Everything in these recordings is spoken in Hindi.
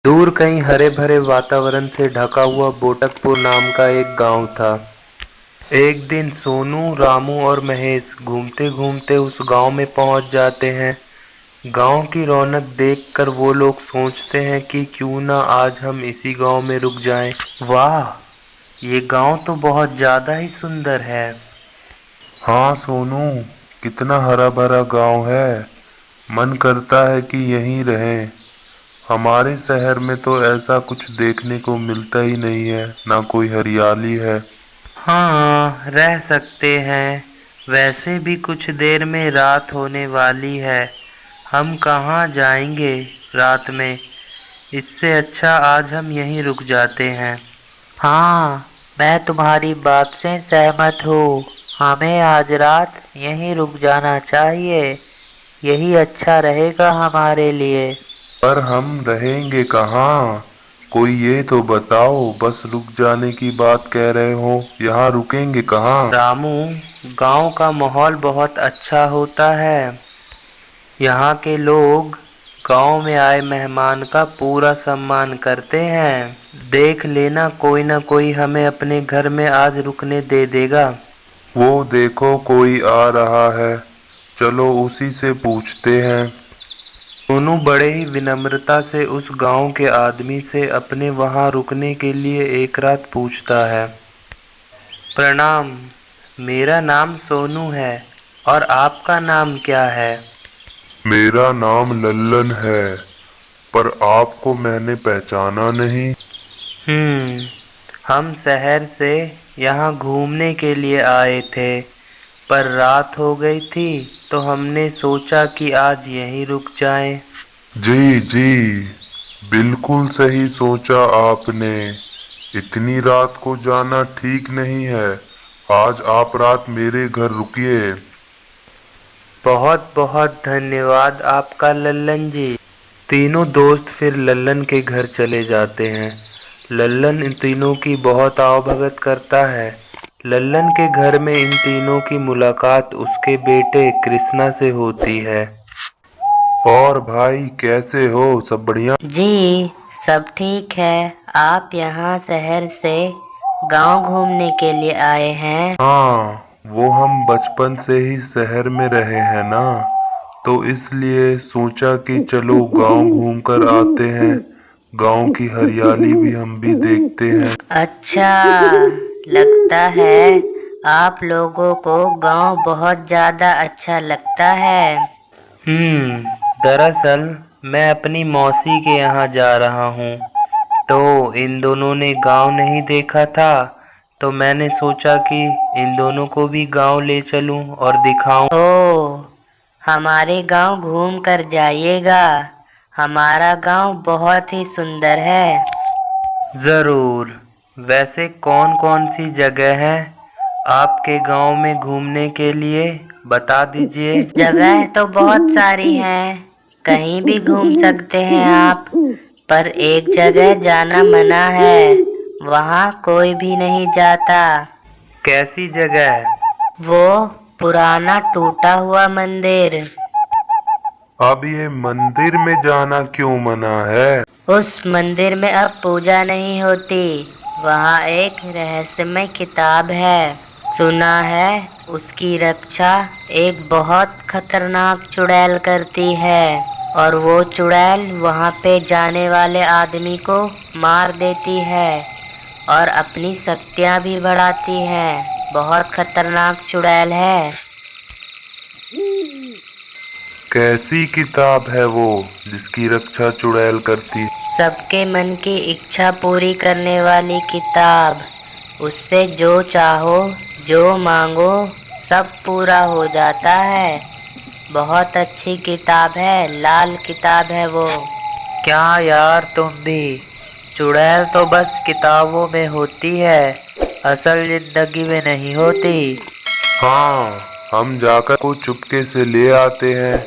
दूर कहीं हरे भरे वातावरण से ढका हुआ बोटकपुर नाम का एक गांव था। एक दिन सोनू, रामू और महेश घूमते घूमते उस गांव में पहुंच जाते हैं। गांव की रौनक देखकर वो लोग सोचते हैं कि क्यों ना आज हम इसी गांव में रुक जाएं। वाह, ये गांव तो बहुत ज्यादा ही सुंदर है। हाँ सोनू, कितना हरा भरा गांव है। मन करता है कि यहीं रहें। हमारे शहर में तो ऐसा कुछ देखने को मिलता ही नहीं है, ना कोई हरियाली है। हाँ, रह सकते हैं। वैसे भी कुछ देर में रात होने वाली है। हम कहाँ जाएंगे रात में। इससे अच्छा आज हम यहीं रुक जाते हैं। हाँ, मैं तुम्हारी बात से सहमत हूँ। हमें आज रात यहीं रुक जाना चाहिए। यही अच्छा रहेगा हमारे लिए। पर हम रहेंगे कहाँ? कोई ये तो बताओ, बस रुक जाने की बात कह रहे हो, यहाँ रुकेंगे कहाँ? रामू, गांव का माहौल बहुत अच्छा होता है। यहाँ के लोग गांव में आए मेहमान का पूरा सम्मान करते हैं। देख लेना, कोई ना कोई हमें अपने घर में आज रुकने दे देगा। वो देखो, कोई आ रहा है। चलो उसी से पूछते हैं। सोनू बड़े ही विनम्रता से उस गांव के आदमी से अपने वहां रुकने के लिए एक रात पूछता है। प्रणाम, मेरा नाम सोनू है और आपका नाम क्या है? मेरा नाम लल्लन है, पर आपको मैंने पहचाना नहीं। हम्म, हम शहर से यहाँ घूमने के लिए आए थे, पर रात हो गई थी तो हमने सोचा कि आज यहीं रुक जाएं। जी जी, बिल्कुल सही सोचा आपने। इतनी रात को जाना ठीक नहीं है। आज आप रात मेरे घर रुकिए। बहुत बहुत धन्यवाद आपका लल्लन जी। तीनों दोस्त फिर लल्लन के घर चले जाते हैं। लल्लन इन तीनों की बहुत आवभगत करता है। लल्लन के घर में इन तीनों की मुलाकात उसके बेटे कृष्णा से होती है। और भाई कैसे हो, सब बढ़िया? जी, सब ठीक है। आप यहाँ शहर से गांव घूमने के लिए आए हैं? हाँ, वो हम बचपन से ही शहर में रहे हैं ना, तो इसलिए सोचा कि चलो गांव घूम कर आते हैं। गांव की हरियाली भी हम भी देखते हैं। अच्छा, लगता है आप लोगों को गांव बहुत ज़्यादा अच्छा लगता है। दरअसल मैं अपनी मौसी के यहाँ जा रहा हूँ, तो इन दोनों ने गांव नहीं देखा था, तो मैंने सोचा कि इन दोनों को भी गांव ले चलूं और दिखाऊं। ओह, हमारे गांव घूम कर जाइएगा। हमारा गांव बहुत ही सुंदर है। जरूर। वैसे कौन कौन सी जगह है आपके गांव में घूमने के लिए, बता दीजिए। जगह तो बहुत सारी हैं, कहीं भी घूम सकते हैं आप। पर एक जगह जाना मना है, वहाँ कोई भी नहीं जाता। कैसी जगह है? वो पुराना टूटा हुआ मंदिर। अब ये मंदिर में जाना क्यों मना है? उस मंदिर में अब पूजा नहीं होती। वहाँ एक रहस्यमय किताब है। सुना है उसकी रक्षा एक बहुत खतरनाक चुड़ैल करती है, और वो चुड़ैल वहाँ पे जाने वाले आदमी को मार देती है और अपनी शक्तियाँ भी बढ़ाती है। बहुत खतरनाक चुड़ैल है। कैसी किताब है वो जिसकी रक्षा चुड़ैल करती? सबके मन की इच्छा पूरी करने वाली किताब। उससे जो चाहो, जो मांगो, सब पूरा हो जाता है। बहुत अच्छी किताब है, लाल किताब है वो। क्या यार, तुम भी। चुड़ैल तो बस किताबों में होती है, असल जिंदगी में नहीं होती। हाँ, हम जाकर को चुपके से ले आते हैं।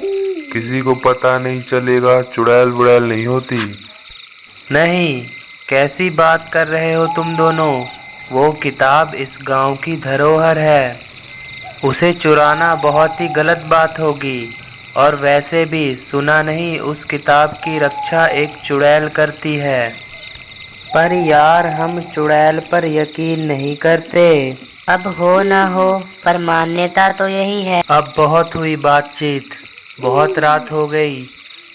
किसी को पता नहीं चलेगा, चुड़ैल वुड़ैल नहीं होती। नहीं, कैसी बात कर रहे हो तुम दोनों। वो किताब इस गांव की धरोहर है। उसे चुराना बहुत ही गलत बात होगी। और वैसे भी सुना नहीं उस किताब की रक्षा एक चुड़ैल करती है। पर यार हम चुड़ैल पर यकीन नहीं करते। अब हो ना हो पर मान्यता तो यही है। अब बहुत हुई बातचीत, बहुत रात हो गई,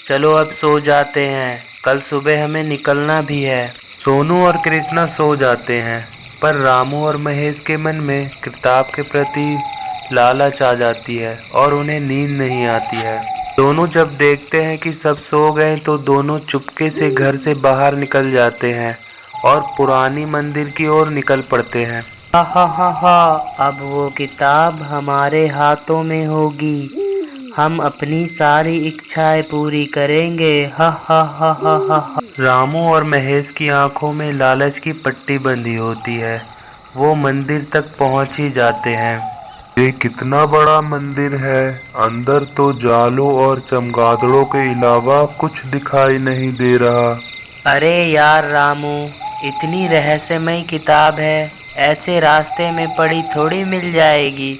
चलो अब सो जाते हैं, कल सुबह हमें निकलना भी है। सोनू और कृष्णा सो जाते हैं, पर रामू और महेश के मन में किताब के प्रति लालच आ जाती है और उन्हें नींद नहीं आती है। दोनों जब देखते हैं कि सब सो गए तो दोनों चुपके से घर से बाहर निकल जाते हैं और पुरानी मंदिर की ओर निकल पड़ते हैं। हा हा हा हा, अब वो किताब हमारे हाथों में होगी, हम अपनी सारी इच्छाएं पूरी करेंगे। हा हा हा हा हा हा। रामू और महेश की आंखों में लालच की पट्टी बंधी होती है, वो मंदिर तक पहुंच ही जाते हैं। ये कितना बड़ा मंदिर है। अंदर तो जालों और चमगादड़ों के अलावा कुछ दिखाई नहीं दे रहा। अरे यार रामू, इतनी रहस्यमय किताब है, ऐसे रास्ते में पड़ी थोड़ी मिल जाएगी,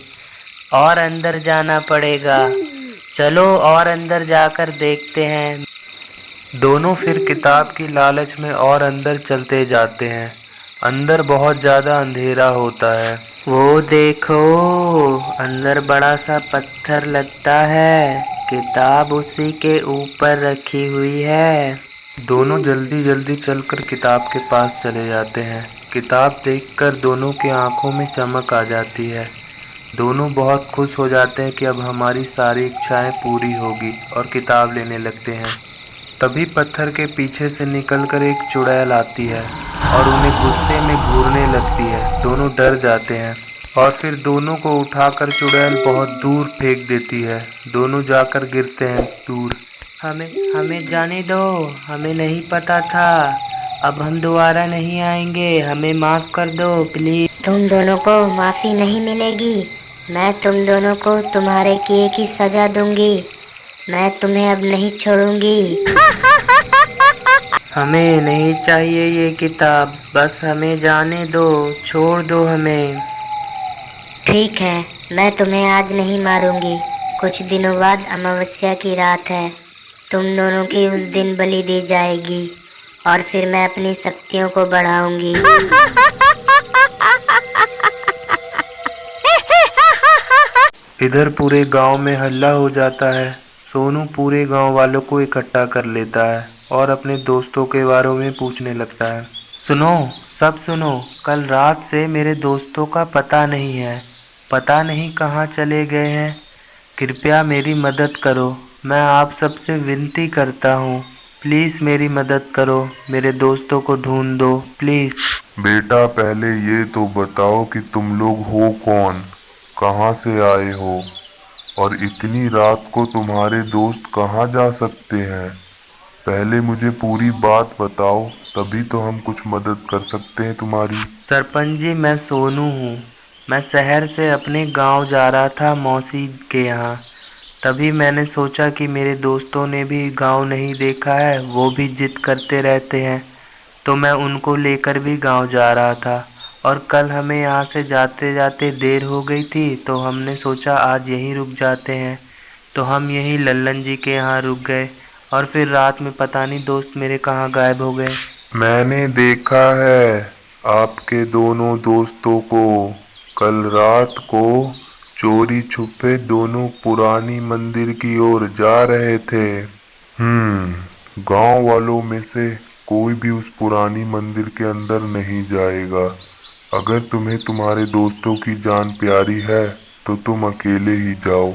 और अंदर जाना पड़ेगा। चलो और अंदर जाकर देखते हैं। दोनों फिर किताब की लालच में और अंदर चलते जाते हैं। अंदर बहुत ज़्यादा अंधेरा होता है। वो देखो, अंदर बड़ा सा पत्थर लगता है, किताब उसी के ऊपर रखी हुई है। दोनों जल्दी जल्दी चलकर किताब के पास चले जाते हैं। किताब देखकर दोनों की आंखों में चमक आ जाती है। दोनों बहुत खुश हो जाते हैं कि अब हमारी सारी इच्छाएं पूरी होगी, और किताब लेने लगते हैं। तभी पत्थर के पीछे से निकलकर एक चुड़ैल आती है और उन्हें गुस्से में घूरने लगती है। दोनों डर जाते हैं और फिर दोनों को उठाकर चुड़ैल बहुत दूर फेंक देती है। दोनों जाकर गिरते हैं दूर। हमें हमें जाने दो, हमें नहीं पता था, अब हम दोबारा नहीं आएंगे, हमें माफ़ कर दो प्लीज़। तुम दोनों को माफ़ी नहीं मिलेगी, मैं तुम दोनों को तुम्हारे किए की सज़ा दूंगी, मैं तुम्हें अब नहीं छोड़ूंगी। हमें नहीं चाहिए ये किताब, बस हमें जाने दो, छोड़ दो हमें। ठीक है, मैं तुम्हें आज नहीं मारूंगी, कुछ दिनों बाद अमावस्या की रात है, तुम दोनों की उस दिन बलि दी जाएगी और फिर मैं अपनी शक्तियों को बढ़ाऊंगी। इधर पूरे गांव में हल्ला हो जाता है। सोनू पूरे गांव वालों को इकट्ठा कर लेता है और अपने दोस्तों के बारे में पूछने लगता है। सुनो, सब सुनो, कल रात से मेरे दोस्तों का पता नहीं है, पता नहीं कहाँ चले गए हैं। कृपया मेरी मदद करो, मैं आप सबसे विनती करता हूँ, प्लीज़ मेरी मदद करो, मेरे दोस्तों को ढूंढ दो प्लीज़। बेटा, पहले ये तो बताओ कि तुम लोग हो कौन, कहाँ से आए हो, और इतनी रात को तुम्हारे दोस्त कहाँ जा सकते हैं। पहले मुझे पूरी बात बताओ, तभी तो हम कुछ मदद कर सकते हैं तुम्हारी। सरपंच जी, मैं सोनू हूँ। मैं शहर से अपने गांव जा रहा था मौसी के यहाँ। तभी मैंने सोचा कि मेरे दोस्तों ने भी गांव नहीं देखा है, वो भी जिद करते रहते हैं, तो मैं उनको लेकर भी गांव जा रहा था। और कल हमें यहाँ से जाते जाते देर हो गई थी, तो हमने सोचा आज यहीं रुक जाते हैं। तो हम यहीं लल्लन जी के यहाँ रुक गए, और फिर रात में पता नहीं दोस्त मेरे कहाँ गायब हो गए। मैंने देखा है आपके दोनों दोस्तों को, कल रात को चोरी छुपे दोनों पुरानी मंदिर की ओर जा रहे थे। गांव वालों में से कोई भी उस पुरानी मंदिर के अंदर नहीं जाएगा। अगर तुम्हें तुम्हारे दोस्तों की जान प्यारी है तो तुम अकेले ही जाओ।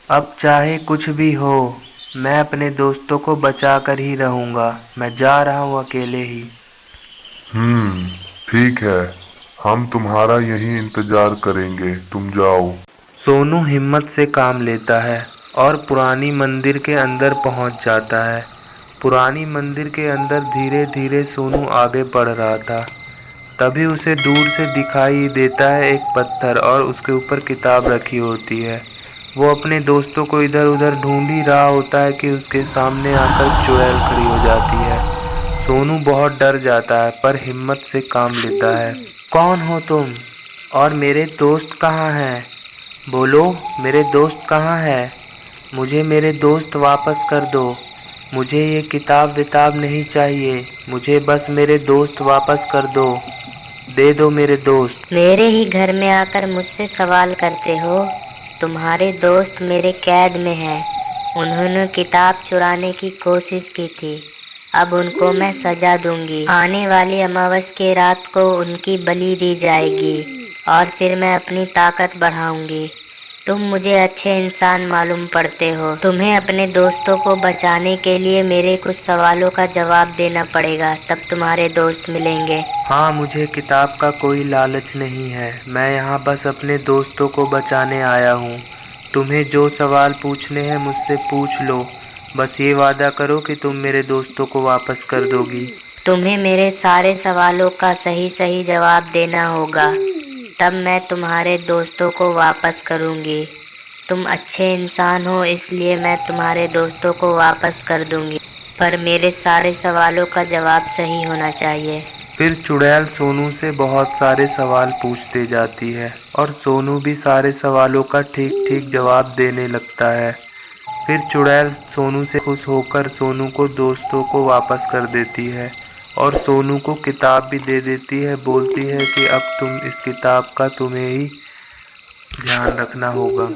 अब चाहे कुछ भी हो, मैं अपने दोस्तों को बचा कर ही रहूँगा। मैं जा रहा हूँ अकेले ही। ठीक है, हम तुम्हारा यही इंतजार करेंगे, तुम जाओ। सोनू हिम्मत से काम लेता है और पुरानी मंदिर के अंदर पहुंच जाता है। पुरानी मंदिर के अंदर धीरे धीरे सोनू आगे बढ़ रहा था। तभी उसे दूर से दिखाई देता है एक पत्थर, और उसके ऊपर किताब रखी होती है। वो अपने दोस्तों को इधर उधर ढूंढ ही रहा होता है कि उसके सामने आकर चुड़ैल खड़ी हो जाती है। सोनू बहुत डर जाता है, पर हिम्मत से काम लेता है। कौन हो तुम, और मेरे दोस्त कहाँ हैं? बोलो, मेरे दोस्त कहाँ है? मुझे मेरे दोस्त वापस कर दो। मुझे ये किताब विताब नहीं चाहिए, मुझे बस मेरे दोस्त वापस कर दो। दे दो मेरे दोस्त। मेरे ही घर में आकर मुझसे सवाल करते हो। तुम्हारे दोस्त मेरे कैद में हैं। उन्होंने किताब चुराने की कोशिश की थी। अब उनको मैं सजा दूंगी। आने वाली अमावस की रात को उनकी बलि दी जाएगी और फिर मैं अपनी ताकत बढ़ाऊंगी। तुम मुझे अच्छे इंसान मालूम पड़ते हो। तुम्हें अपने दोस्तों को बचाने के लिए मेरे कुछ सवालों का जवाब देना पड़ेगा, तब तुम्हारे दोस्त मिलेंगे। हाँ, मुझे किताब का कोई लालच नहीं है। मैं यहाँ बस अपने दोस्तों को बचाने आया हूँ। तुम्हें जो सवाल पूछने हैं मुझसे पूछ लो। बस ये वादा करो कि तुम मेरे दोस्तों को वापस कर दोगी। तुम्हें मेरे सारे सवालों का सही सही जवाब देना होगा, तब मैं तुम्हारे दोस्तों को वापस करूँगी। तुम अच्छे इंसान हो इसलिए मैं तुम्हारे दोस्तों को वापस कर दूँगी, पर मेरे सारे सवालों का जवाब सही होना चाहिए। फिर चुड़ैल सोनू से बहुत सारे सवाल पूछते जाती है और सोनू भी सारे सवालों का ठीक ठीक जवाब देने लगता है। फिर चुड़ैल सोनू से खुश होकर सोनू को दोस्तों को वापस कर देती है और सोनू को किताब भी दे देती है। बोलती है कि अब तुम इस किताब का तुम्हें ही ध्यान रखना होगा।